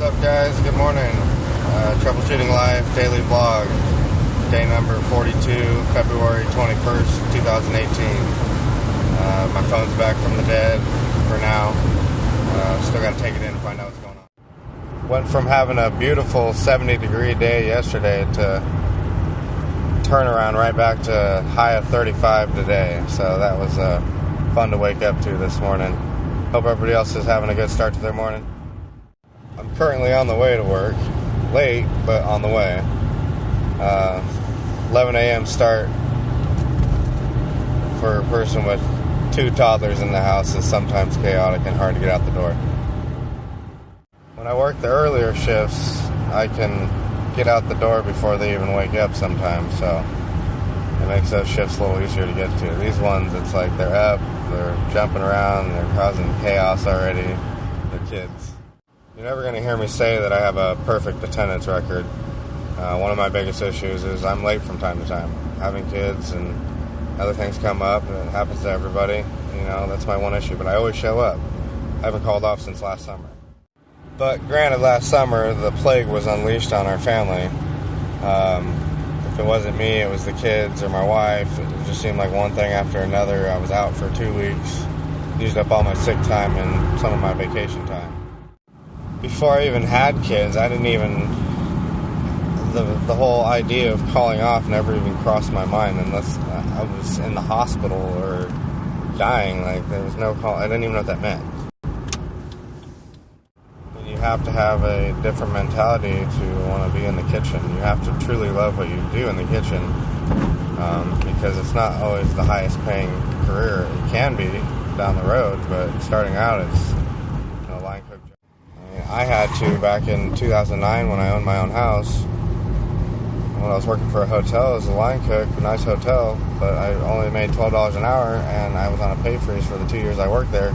What's up, guys? Good morning. Troubleshooting Live daily vlog, day number 42, February 21st, 2018. My phone's back from the dead for now. Still got to take it in and find out what's going on. Went from having a beautiful 70-degree day yesterday to turnaround right back to high of 35 today. So that was fun to wake up to this morning. Hope everybody else is having a good start to their morning. I'm currently on the way to work. Late, but on the way. 11 a.m. start for a person with 2 toddlers in the house is sometimes chaotic and hard to get out the door. When I work the earlier shifts, I can get out the door before they even wake up sometimes, so it makes those shifts a little easier to get to. These ones, it's like they're up, they're jumping around, they're causing chaos already. They're kids. You're never going to hear me say that I have a perfect attendance record. One of my biggest issues is I'm late from time to time. Having kids and other things come up, and it happens to everybody. You know, that's my one issue, but I always show up. I haven't called off since last summer. But granted, last summer, the plague was unleashed on our family. If it wasn't me, it was the kids or my wife. It just seemed like one thing after another. I was out for 2 weeks, used up all my sick time and some of my vacation time. Before I even had kids, I didn't even, the whole idea of calling off never even crossed my mind unless I was in the hospital or dying. Like, there was no call. I didn't even know what that meant. You have to have a different mentality to want to be in the kitchen. You have to truly love what you do in the kitchen, because it's not always the highest paying career. It can be down the road, but starting out, it's a line cook job. I had to back in 2009 when I owned my own house. When I was working for a hotel as a line cook, a nice hotel, but I only made $12 an hour, and I was on a pay freeze for the 2 years I worked there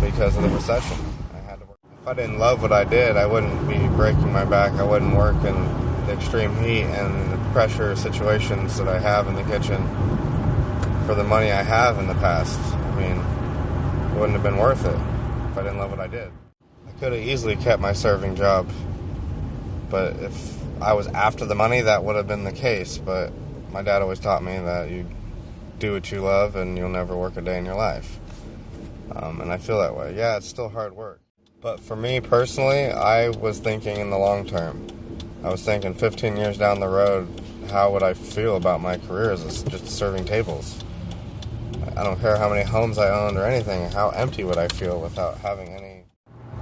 because of the recession. I had to work. If I didn't love what I did, I wouldn't be breaking my back. I wouldn't work in the extreme heat and the pressure situations that I have in the kitchen for the money I have in the past. I mean, it wouldn't have been worth it if I didn't love what I did. I could have easily kept my serving job, but if I was after the money, that would have been the case. But my dad always taught me that you do what you love and you'll never work a day in your life. And I feel that way. Yeah, it's still hard work. But for me personally, I was thinking in the long term. I was thinking 15 years down the road, how would I feel about my career as just serving tables? I don't care how many homes I owned or anything. How empty would I feel without having any?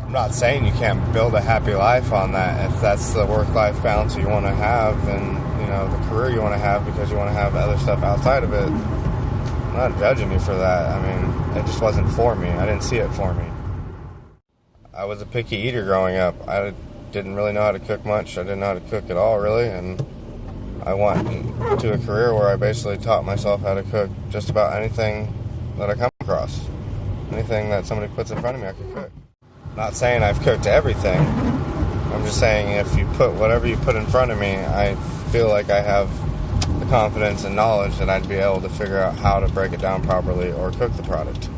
I'm not saying you can't build a happy life on that if that's the work-life balance you want to have and, you know, the career you want to have because you want to have other stuff outside of it. I'm not judging you for that. I mean, it just wasn't for me. I didn't see it for me. I was a picky eater growing up. I didn't really know how to cook much. I didn't know how to cook at all, really, and I went to a career where I basically taught myself how to cook just about anything that I come across. Anything that somebody puts in front of me, I could cook. Not saying I've cooked everything. I'm just saying if you put whatever you put in front of me, I feel like I have the confidence and knowledge that I'd be able to figure out how to break it down properly or cook the product.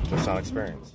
Just on experience.